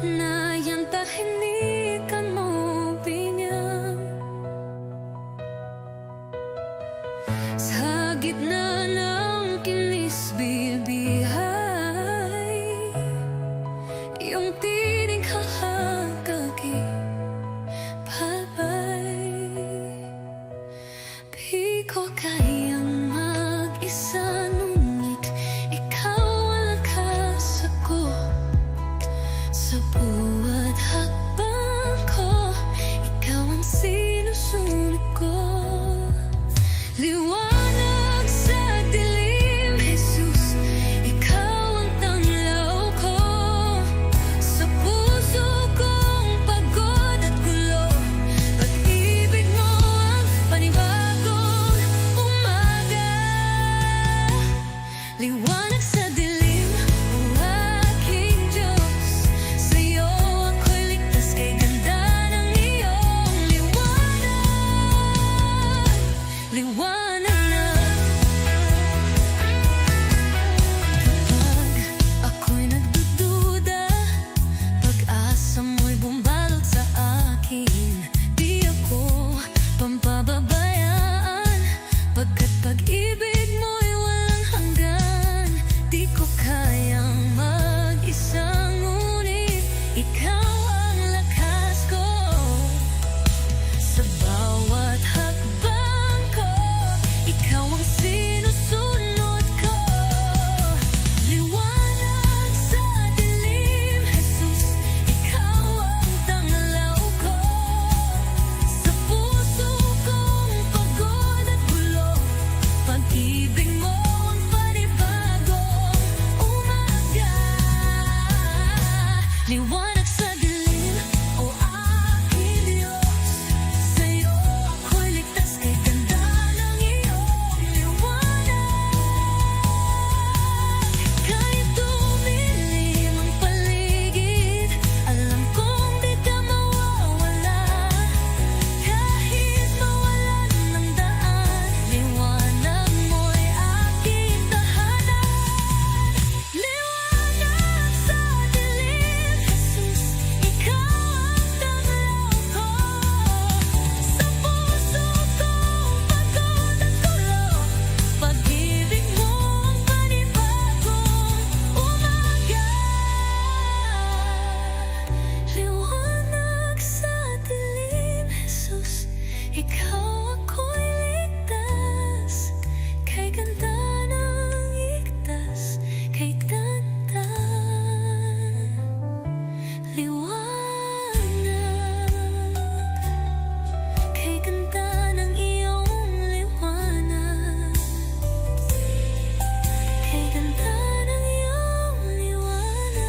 na iyang tahimik mo pinyang sa gitna ng kinis-bilbihay, iyong tinig hahagagi-palpay. Di ko kayang mag-isa, ngunit ikaw ang lakas ako. Sa buhat hakbang ko, ikaw ang sinusunod ko. Liwanag sa dilim, Jesus, ikaw ang tanglaw ko. Sa puso kong pagod at gulo, pag-ibig mo ang panibagong umaga. Liwanag sa dilim, o aking Diyos, sa'yo ako'y ligtas kay ganda ng iyong liwanag. Liwanag na. Kapag ako'y nagdududa, pag-asa mo'y bumalot sa akin. Di ako pampababayaan, pagkat pag-ibig mo'y walang hanggan. Di ko kayang mag-isa, ngunit ikaw ang lakas ko. Sa bawat hakbang ko, ikaw ang sinusunod ko. Liwanag sa dilim, Jesus, ikaw ang tanglaw ko. Sa puso kong pagod at gulo, pag-ibig mo ang panibagong umaga. Liwanag sa dilim, o aking Diyos, sa'yo ako'y ligtas kay ganda ng iyong liwanag. Kahit dumilim ang paligid, alam kong di ka mawawala. Kahit mawalan ng daan, liwanag mo'y aking tahanan. Liwanag sa dilim, Jesus, ikaw ang tanglaw ko. Sa puso kong pagod at gulo, pag-ibig mo ang panibagong umaga. Liwanag sa dilim, Jesus, ikaw ako'y ligtas kay ganda ng igtas, kay ganda. Liwanag kay ganda ng iyong liwanag, kay ganda ng iyong liwanag.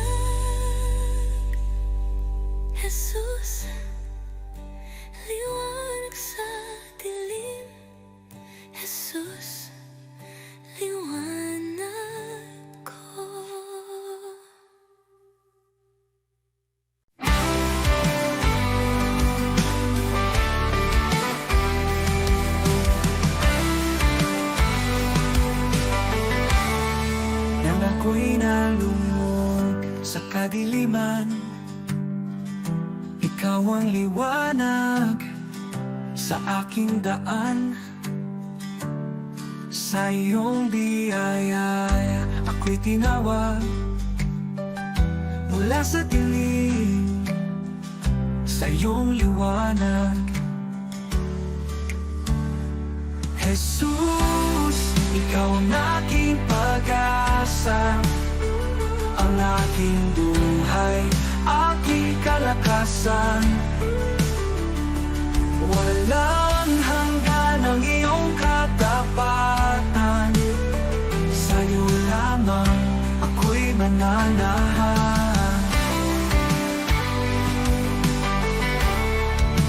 Jesus, liwanag sa dilim, Jesus, liwanag ko. Nang ako'y nalungkot sa kadiliman, ikaw ang liwanag sa aking daan. Sa iyong biyaya ako'y tinawag mula sa dilim, sa iyong liwanag. Jesus, ikaw ang aking pag-asa, ang aking buhay, aking kalakasan. Walang hanggan ang iyong katapatan, sa'yo lamang ako'y mananahan.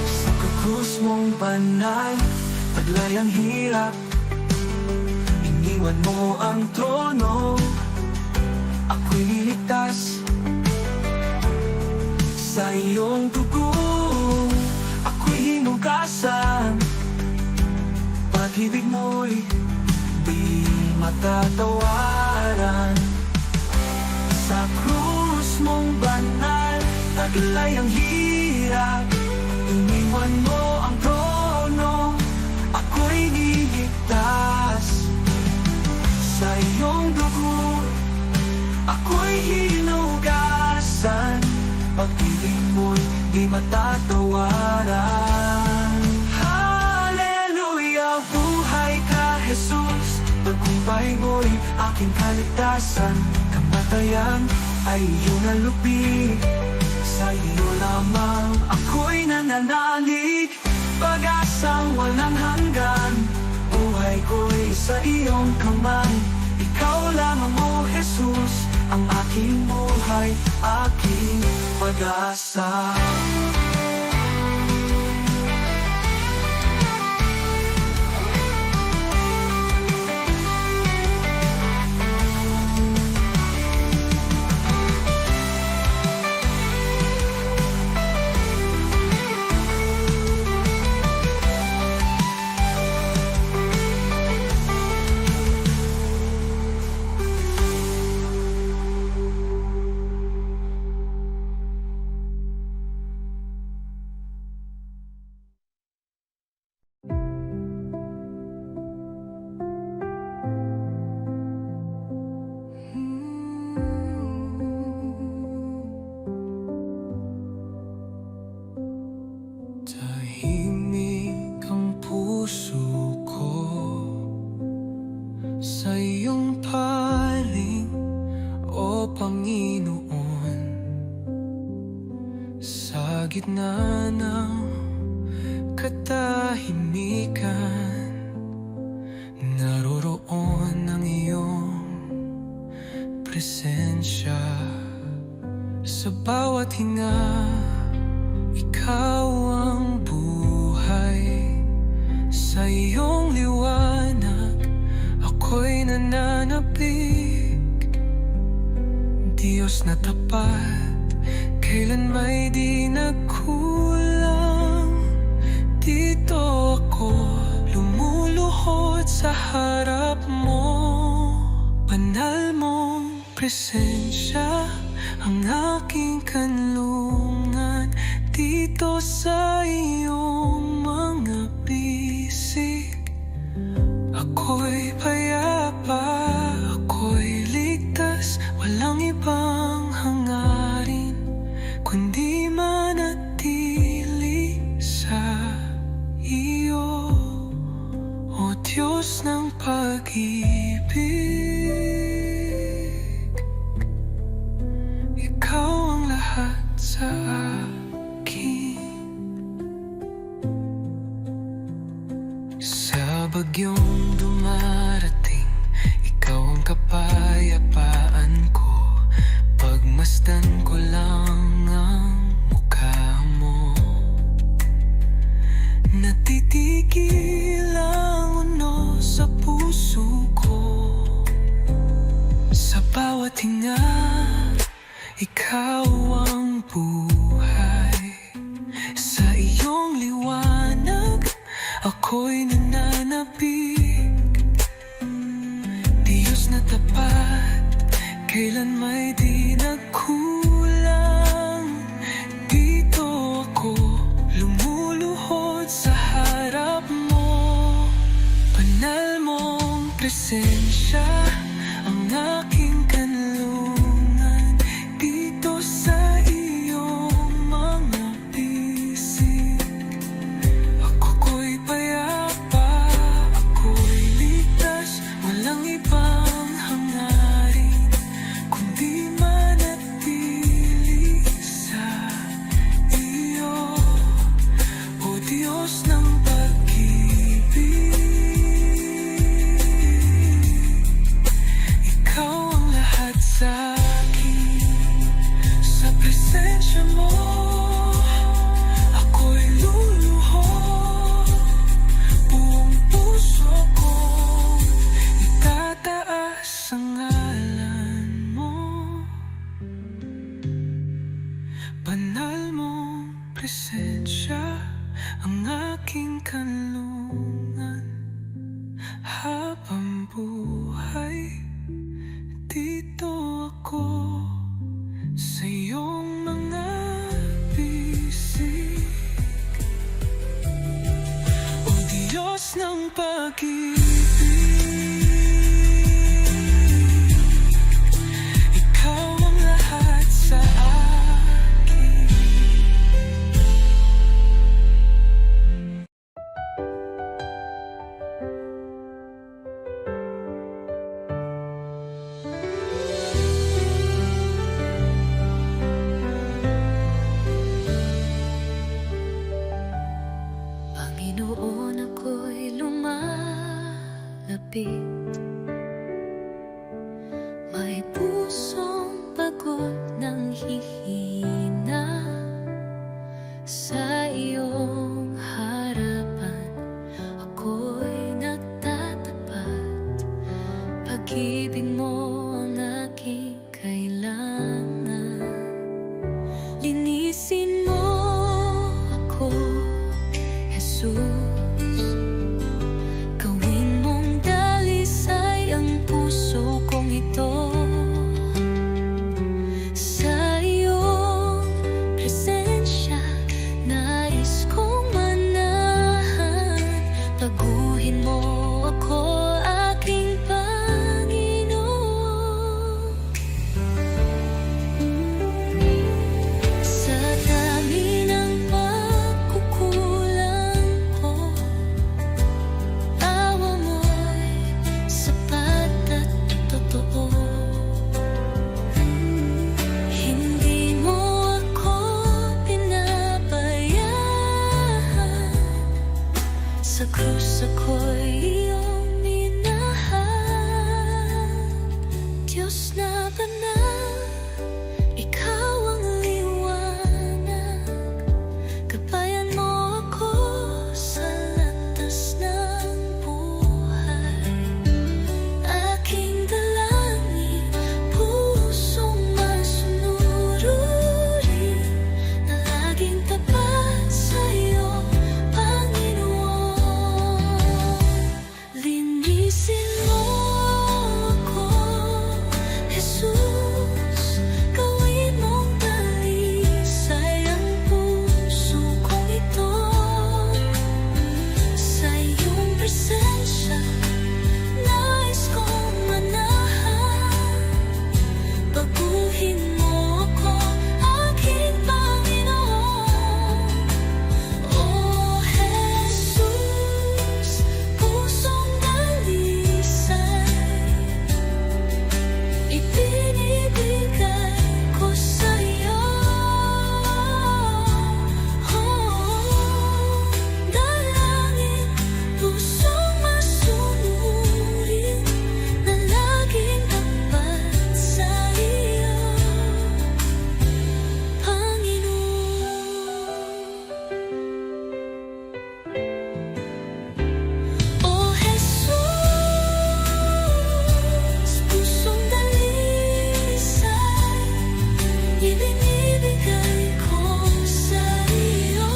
Sa krus mong banal, taglay ang hirap, iniwan mo ang trono, ako'y liligtas. Sa iyong dugo, ako'y hinugasan. Pag-ibig mo'y di matatawaran. Sa krus mong banal, taglay ang hirap. Iniwan mo ang trono, ako'y niligtas. Sa iyong dugo, ako'y hinugasan. Pag-ibig mo'y di matatawaran. Hallelujah, buhay ka, Jesus. Tagumpay mo'y aking kaligtasan. Kamatayan ay iyong nalupig. Sa iyo lamang ako'y nananalig. Pag-asang walang hanggan, buhay ko'y sa iyong kamay. Ikaw lamang, O Jesus, ang aking buhay, aking pag-asa. Tahimik ang puso ko sa iyong paling, O Panginoon. Sa gitna ng katahimikan, naroroon ang iyong presensya. Sa bawat hinga, ikaw ang buhay. Sa iyong liwanag, ako'y nananapig. Diyos na tapat, kailan may di nagkulang. Dito ako lumuluhod sa harap mo. Banal mong presensya ang aking kanlungan. Dito sa iyong mga bisig, ako'y payapa, ako'y ligtas. Walang ibang hangarin kundi manatili sa iyo, O Diyos ng pag-ibig. Ikaw ang lahat sa akin. Sa bagyong dumarating, ikaw ang kapayapaan ko. Pagmasdan ko lang ang mukha mo. Natitigil ang uno sa puso ko. Sa bawat hinga, ikaw ang buhay. Sa iyong liwanag, ako'y nananapig. Diyos na tapat, kailan may di nagkulang. Dito ako lumuluhod sa harap mo. Banal mong presensya ang aking kanlungan. Dito sa iyong mga bisig, ako'y payapa, ako'y ligtas. Walang ibang hangarin kundi manatili sa iyo, O Diyos ng pag-ibig. Ikaw ang lahat sa akin. Sa presensya mo, ako'y luluhod. Buong puso kong itataas ang ngalan mo. Banal mong presensya ang aking kanlungan. Habang buhay, dito ako sa iyong mga Linisin mo ako, Jesus. Gawin mong dalisay ang puso kong ito. Sa iyong presensya, nais kong manahan. Baguhin mo ako, aking Panginoon. Sa dami ng pagkukulang ko, awa mo'y sapat at totoo. Hindi mo ako pinabayaan. Sa krus ako'y iyong minahal. Diyos na banal, ikaw ang liwanag. Gabayan mo ako sa landas ng buhay. Aking dalangin, pusong masunurin, na laging tapat sa'yo, Panginoon. Linisin mo ako, Jesus. Gawin mong dalisay ang puso kong ito. Sa iyong presensya, nais kong manahan. Baguhin mo ako, aking Panginoon. O Jesus, pusong dalisay, ibinibigay ko sa'yo. Dalangin, pusong masunurin, na laging tapat sa iyo, Panginoon. O Jesus, pusong dalisay, ibinibigay ko sa iyo.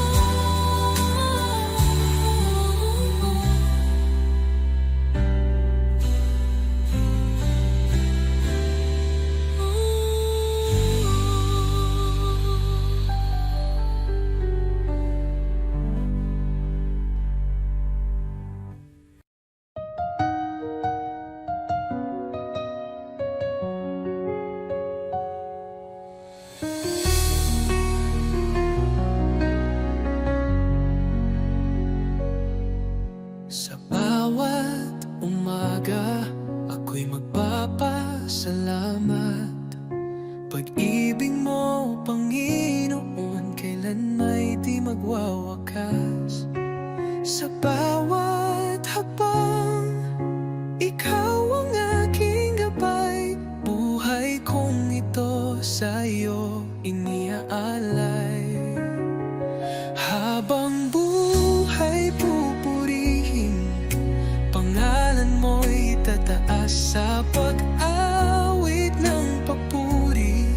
Sa bawat umaga, ako'y magpapasalamat. Pag-ibig mo, Panginoon, kailan may di magwawakas. Sa bawat hakbang, ikaw ang aking gabay. Buhay kong ito sa'yo iniaalay. Habang buhay pupurihin, pangalan mo'y tataas. Sa pag-awit ng papuri,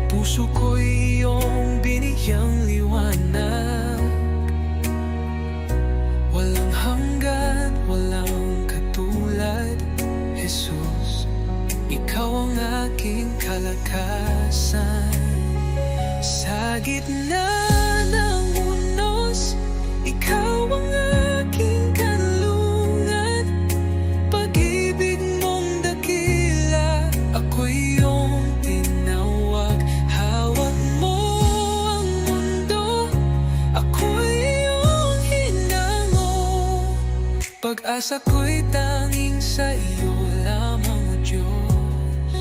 puso ko'y iyong biniyang liwanag. Walang hanggan, walang katulad, Jesus. Ikaw ang aking kalakasan. Sa gitna ng unos, ikaw ang aking kanlungan. Pag-ibig mong dakila, ako'y iyong tinawag. Hawak mo ang mundo, ako'y iyong hinango. Pag-asa ko'y tanging sa iyo lamang, O Diyos.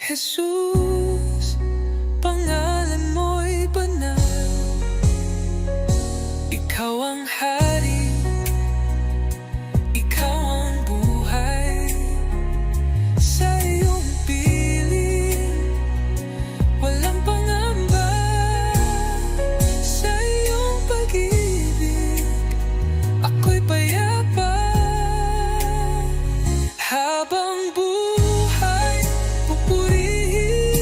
Jesus, pangalan mo'y banal. Ikaw ang hari, ikaw ang buhay. Sa iyong piling, walang pangamba. Sa iyong pag-ibig, ako'y payapa. Habang buhay, pupurihin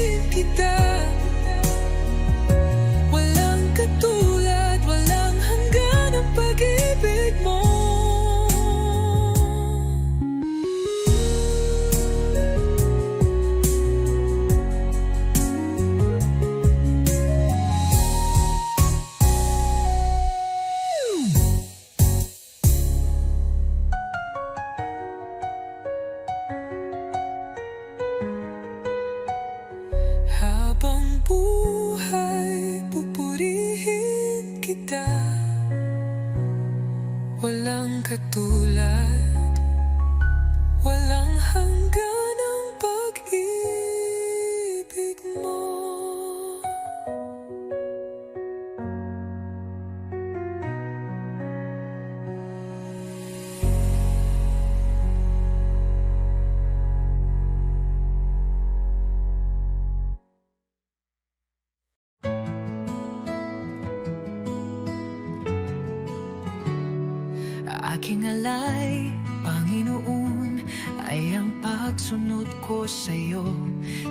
aking alay, Panginoon, ay ang pagsunod ko sa'yo.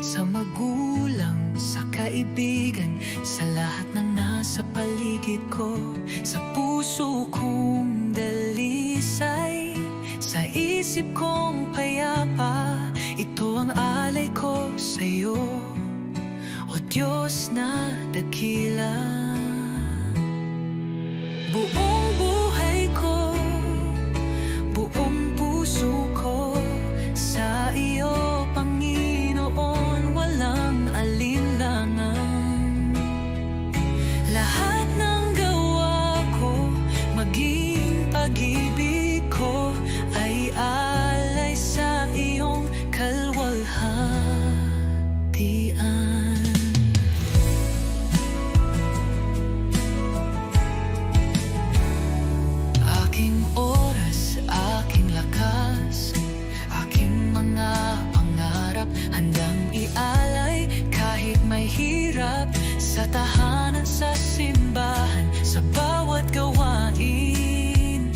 Sa magulang, sa kaibigan, sa lahat ng nasa paligid ko. Sa puso kong dalisay, sa isip kong payapa, ito ang alay ko sa'yo, O Diyos na dakila. Buong buhay ko, buong puso ko, sa iyo, Panginoon, walang alinlangan. Lahat ng gawa ko, maging pag-ibig ko, ay alay sa iyong kalwalhatian. Aking oras, aking lakas, aking mga pangarap, handang ialay kahit may hirap. Sa tahanan, sa simbahan, sa bawat gawain,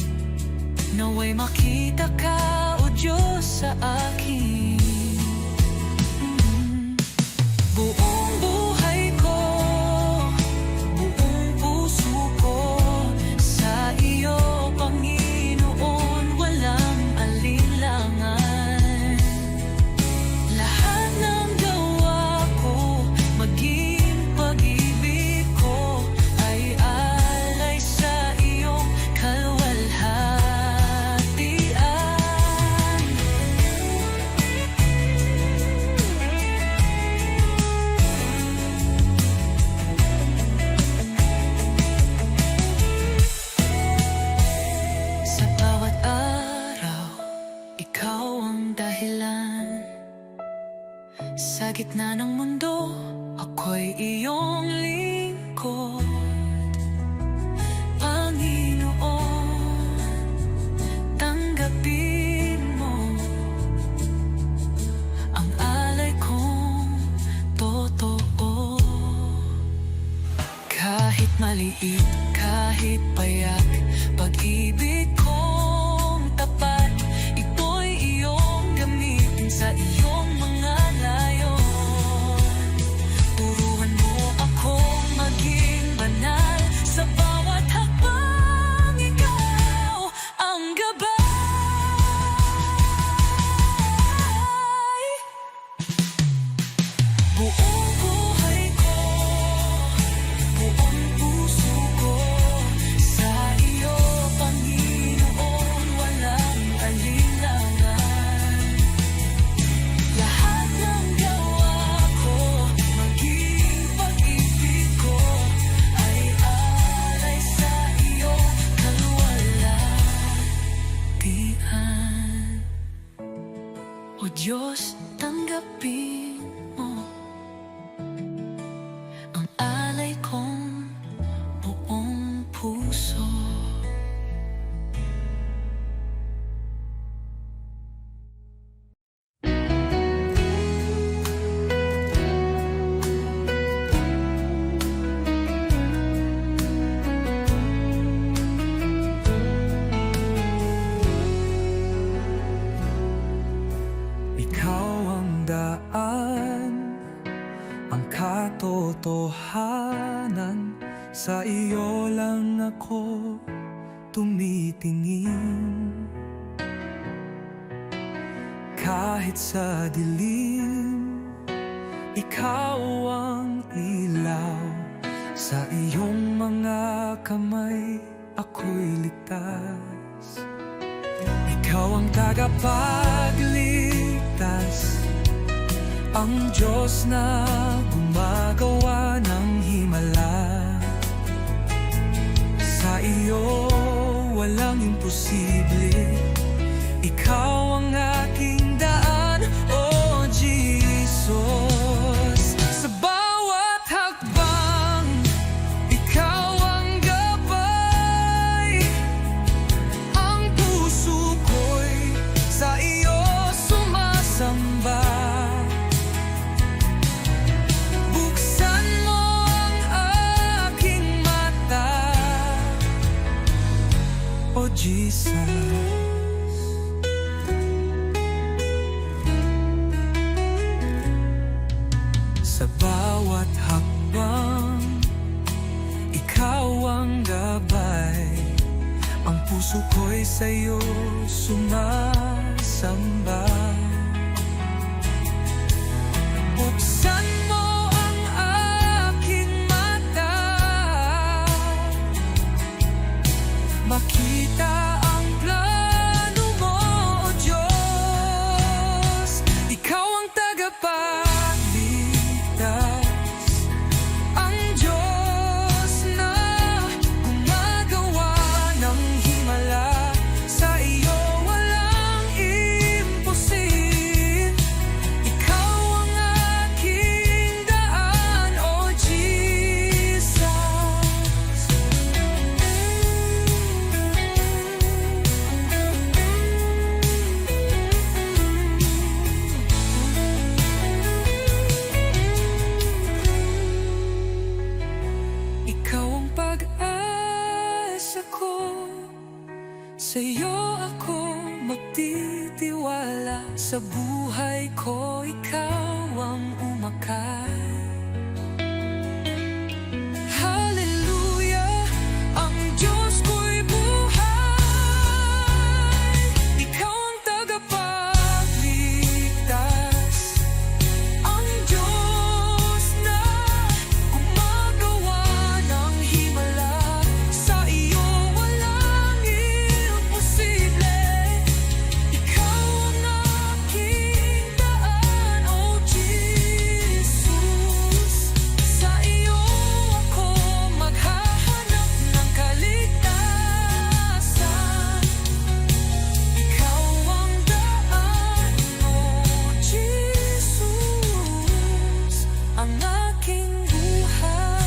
naway makita ka, O Diyos, sa akin. Buong buhay ko, buong puso ko, sa iyo, Panginoon, walang alinlangan. Lahat ng gawa ko, maging pag-ibig ko, ay alay sa iyong kalwalhatian. Sa bawat araw, ikaw ang dahilan. Sa gitna ng mundo, ako'y iyong lingkod. Panginoon, tanggapin mo ang alay kong totoo. Kahit maliit, kahit payak, pag-ibig kong tapat, ito'y iyong gamitin sa iyong mga layon. Turuan mo akong maging banal, sa bawat hakbang ikaw ang gabay. Buong buhay ko, buong puso ko, sa iyo, Panginoon, walang alinlangan. Lahat ng gawa ko, maging pag-ibig ko, ay alay sa iyo, kalwalhatian. O Diyos, tanggapin mo ang alay kong buong puso. Ikaw ang daan, ang katotohanan, sa iyo lang ako tumitingin. Kahit sa dilim, ikaw ang ilaw, sa iyong mga kamay ako'y ligtas. Ikaw ang tagapagligtas, ang Diyos na gumagawa ng himala. Sa iyo walang imposible, ikaw ang aking daan, O Jesus. Sa bawat hakbang, ikaw ang gabay. Ang puso ko'y sa iyo sumasamba. Buksan Jesus. Sa bawat hakbang, ikaw ang gabay. Ang puso ko'y sa'yo sumasamba. Buksan mo ang aking mata, makita ang plano mo, O Diyos. Ikaw ang tagapagligtas, ang Diyos na gumagawa ng himala. Sa iyo walang imposible. Ikaw ang aking daan, O Jesus. Ikaw ang pag-asa ko, sa'yo ako magtitiwala. Sa buhay ko, ikaw ang umakay. Hallelujah, ang Diyos ko'y buhay. Ikaw ang tagapagligtas, ang Diyos na gumagawa ng himala. Sa iyo walang imposible. Ikaw ang aking daan, O Jesus. Sa iyo ako maghahanap ng kaligtasan. Ikaw ang daan, O Jesus, ang aking buhay.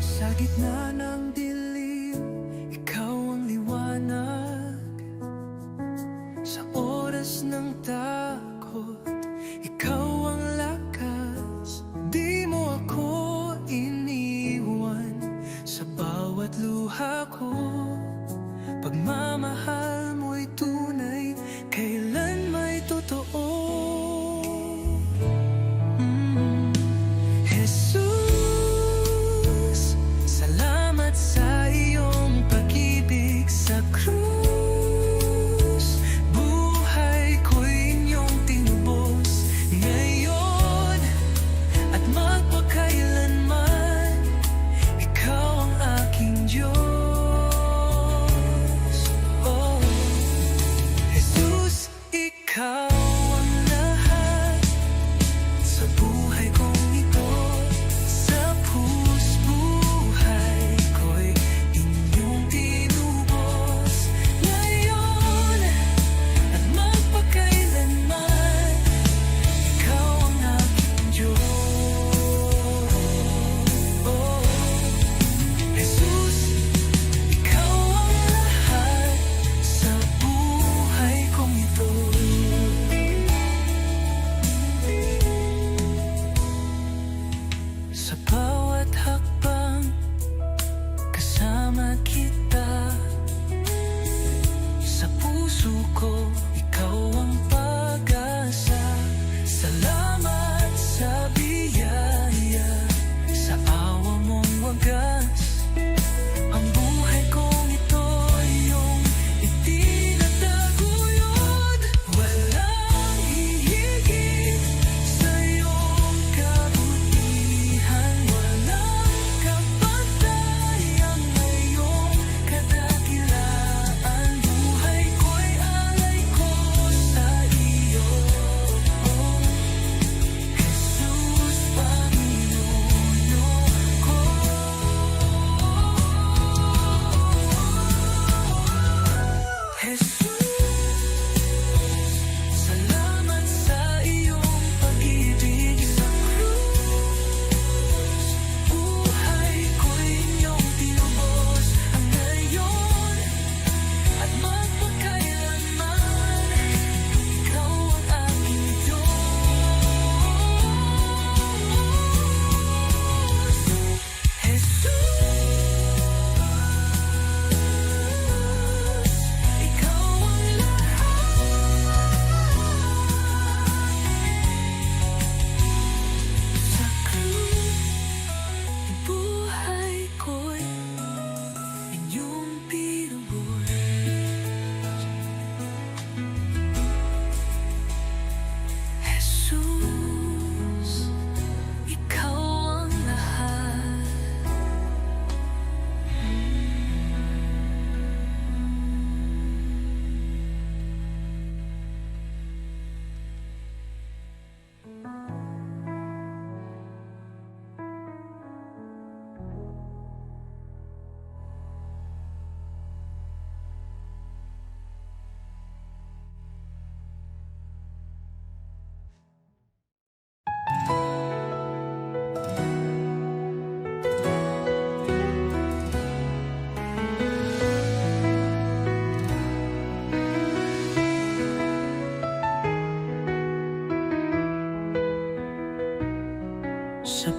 Sa gitna ng dilim, ikaw ang liwanag. Sa oras ng takot, ikaw ang lakas. Di mo ako iniwan sa bawat luha ko. Pagmamahal mo'y tunay, kailan may totoo. Jesus, salamat sa iyong pag-ibig sa krus. Buhay ko'y inyong tinubos ngayon at magpakailanman. Ikaw ang aking Diyos. Oh,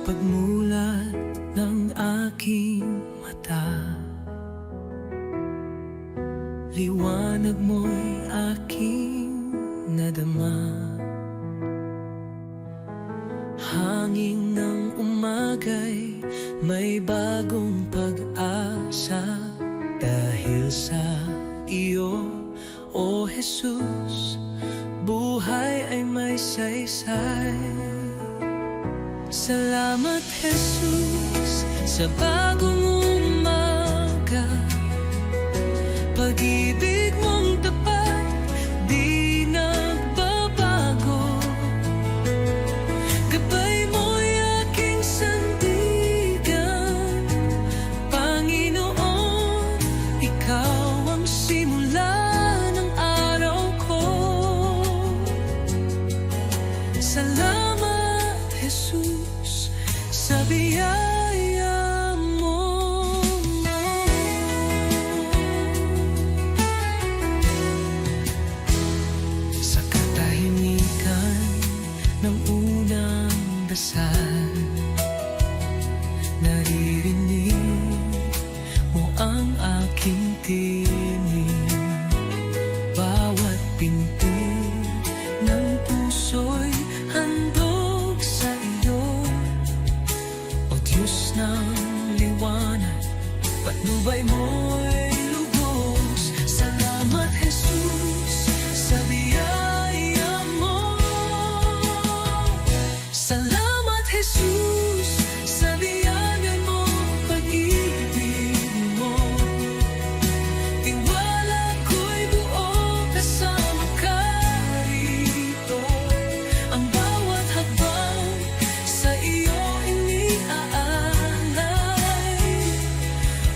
pagmulat ng aking mata, liwanag mo'y aking nadama. Hangin ng umagay may bagong pag-asa dahil sa iyo, O Jesus, buhay ay may saysay. Salamat Jesus sa bagong umaga, pag-ibig mong tapat di nagbabago. Gabay mo'y aking sandigan, Panginoon, ikaw ang simula ng araw ko. Salamat Jesus sa biyaya mo. Sa katahimikan ng unang dasal, naririnig mo ang aking tinig. Bawat pintig ng puso'y handog sa iyo, O Diyos ng liwanag, patnubay mo'y lubos. Salamat Jesus sa biyaya mo. Salamat Jesus sa biyaya mo, pag-ibig mo. Tiwala ko'y buo kasama ka rito. Ang bawat hakbang sa iyo iniaalay.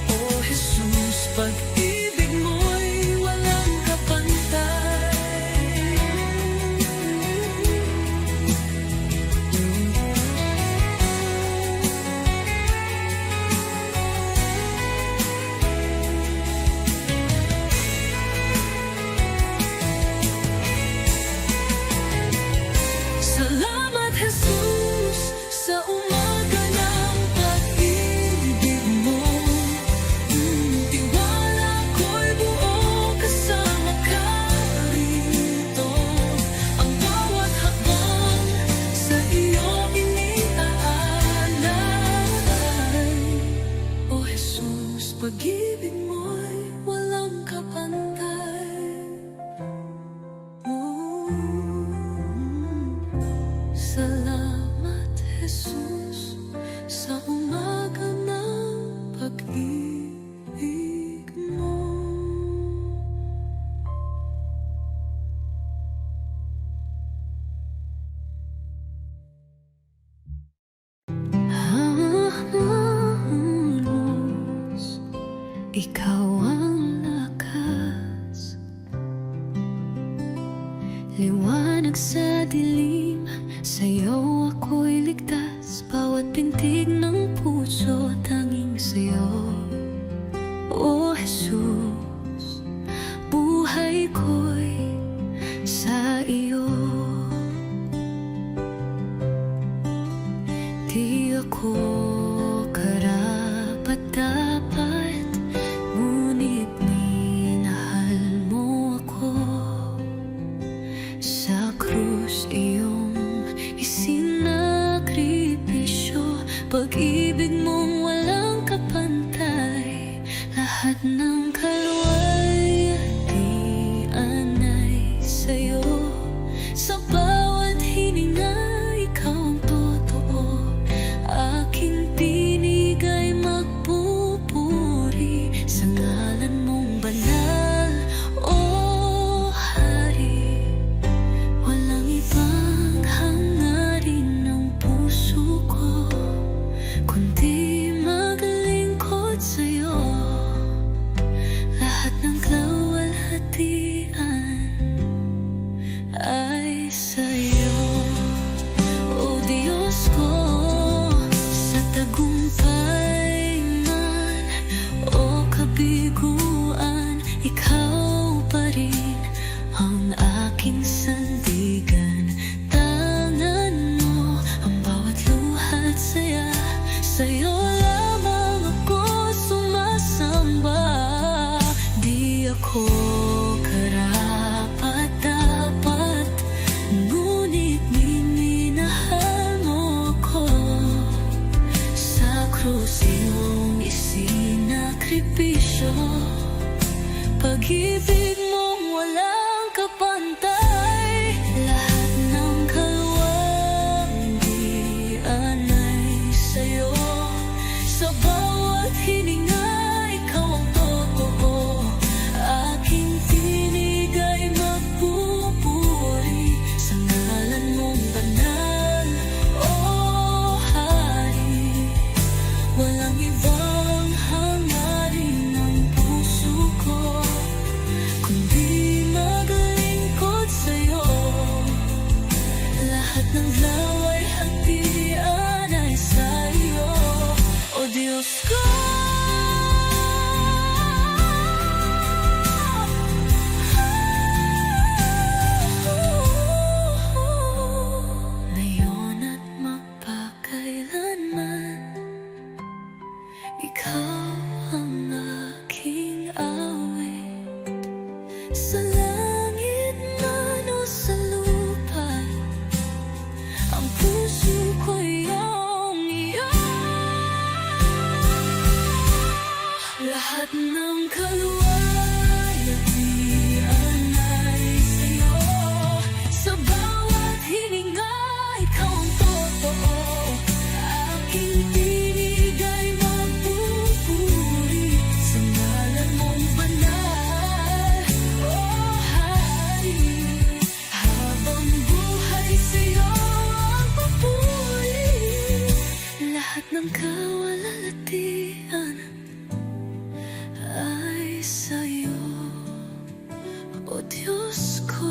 O Jesus, pag-ibig mo'y walang kapantay. Salamat Jesus sa umaga ng pag-ibig mo. Tiwala ko'y buo kasama ka rito. Ang bawat hakbang sa iyo iniaalay. O Jesus, pag-ibig mo'y walang kapantay. Salamat Jesus sa umaga ng pag-ibig mo. Halos ikaw ang lakas, liwanag sa dilim, sa'yo ako'y ligtas. Bawat pintig ng puso, tanging sa'yo, O Jesus, buhay ko'y sa iyo. Di ako karapat-dapat, ko karapat-dapat, ngunit minahal mo ko. Sa krus iyong isinakripisyo, pag-ibig mong walang kapantay. Lahat ng kalawang di anay sa'yo. Sa bawat hininga, ikaw ang totoo. Aking tinig ay magpupuri sa ngalan mong banal, O Hari. Walang ibang hangarin ng puso ko, kundi maglingkod sa'yo. Lahat ng laway hatian ay sa'yo, O Diyos ko. Ngayon at mapakailanman, ikaw ang aking awit. Sa langit man o sa lupa, ang puso ko iyong iyo. Lahat ng kaluwalhatian ay sa'yo. Sa bawat hininga, ikaw ang totoo. Aking tinig ay magpupuri sa ngalan mong banal, O Hari. Habang buhay sa'yo ang papuri. Lahat ng kawalalhatian ay sa'yo, O Diyos ko.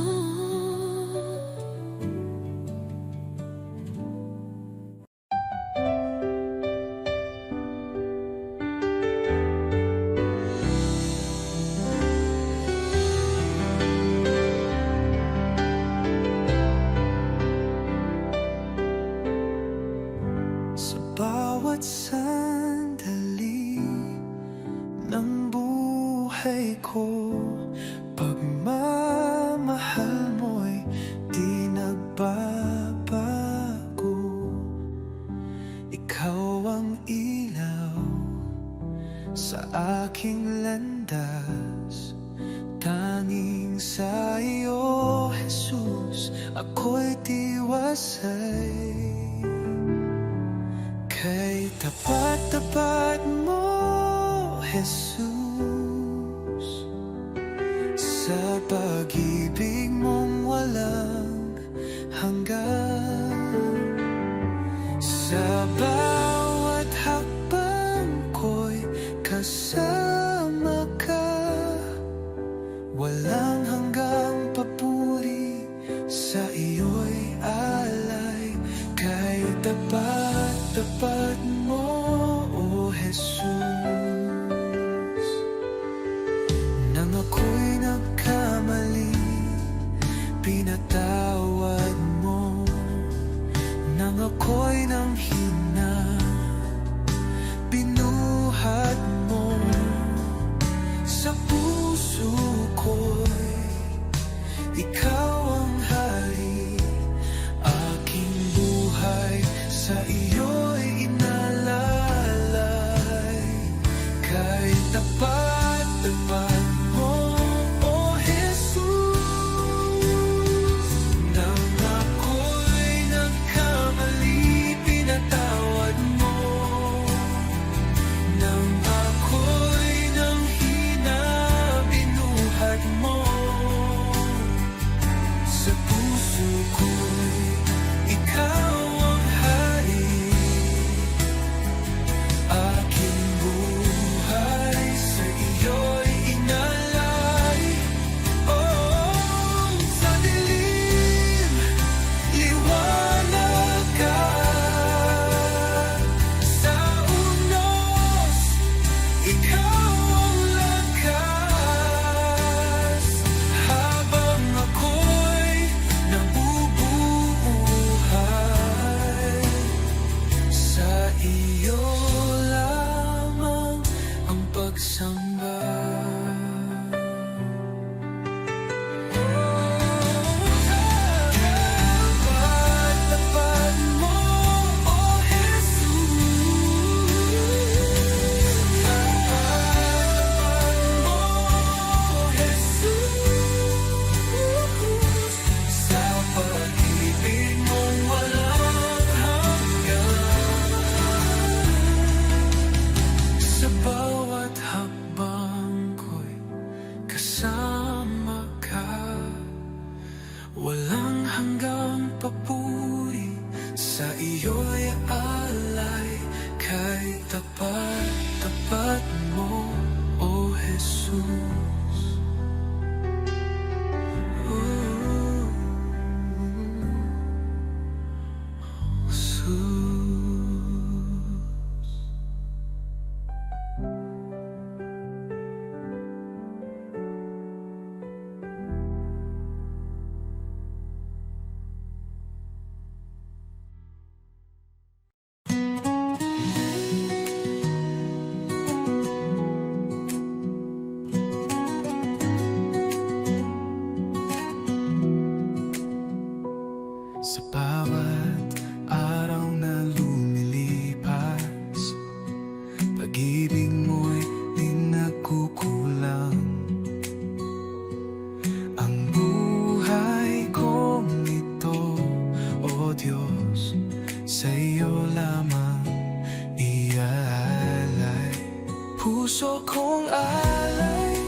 Sa bawat sandali ng buhay ko, pagmamahal mo'y di nagbabago. Ikaw ang ilaw sa aking landas, tanging sa iyo, Jesus, ako'y tiwasay. Kay tapat-tapat mo, Jesus, sa pag-ibig mong walang hanggan. Sa bawat hakbang ko'y kasama ka, walang hanggang papuri sa iyo'y alay. Kay tapat-tapat mo, O Jesus, nang ako'y nagkamali, pinatawad mo. Nang ako'y nanghina, binuhat mo. Sa puso ko'y ikaw ang hari, aking buhay sa iyo'y inalalay. Kay tapat-tapat mo, O Jesus, nang ako'y nagkamali, pinatawad mo. Nang kasama ka. Walang hanggang papuri, sa iyo'y alay, kay tapat mo, O Jesus. Sa bawat araw na lumilipas, pag-ibig mo'y di nagkukulang. Ang buhay kong ito, O Diyos, sa iyo lamang iaalay. Puso kong alay,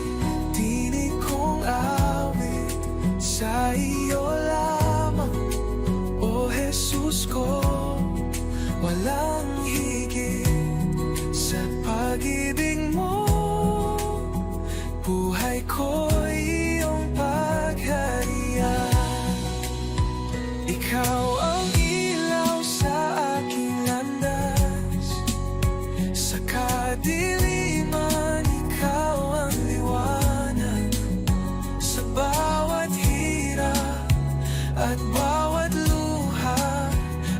tinig kong awit, sa iyo lamang, O Jesus ko. Walang higit sa pag-ibig mo, buhay ko'y iyong pagharian. Ikaw ang ilaw sa aking landas, sa kadiliman ikaw ang liwanag. Sa bawat hirap at bawat luha,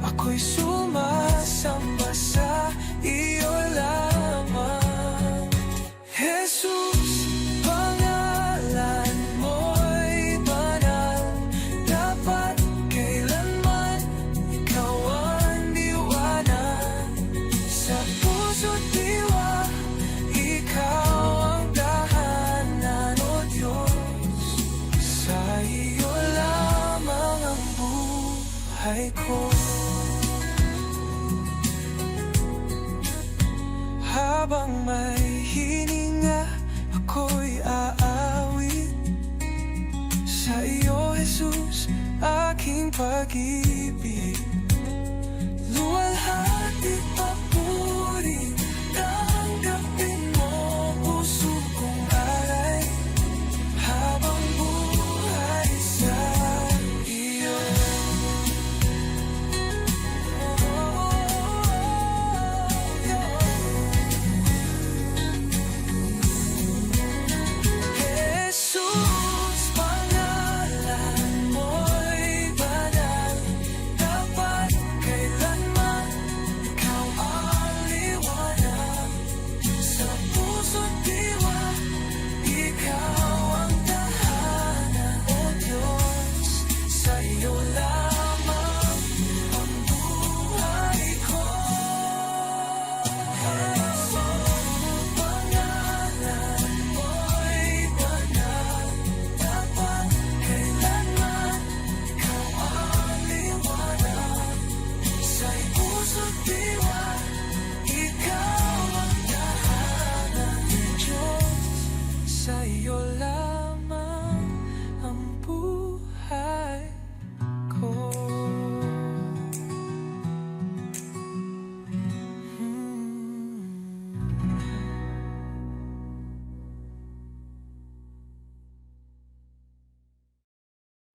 ako'y sumasamba sa iyo lamang. Jesus, pangalan mo'y banal, dapat kailanman ikaw ang liwanag. Sa puso't diwa, ikaw ang tahanan, O Diyos. Sa iyo lamang ang buhay ko. Habang may hininga, ako'y aawit sa iyo, Jesus, aking pag-ibig. Luwalhati papuri, tanggapin mo, puso kong alay, habang buhay sa iyo. Jesus, pangalan mo'y banal, dapat kailanman ikaw ang liwanag. Sa puso't diwa, ikaw ang tahanan, O Diyos. Sa iyo lamang ang buhay ko. Pangalan mo'y banal, dapat kailanman ikaw ang liwanag. Sa puso't diwa,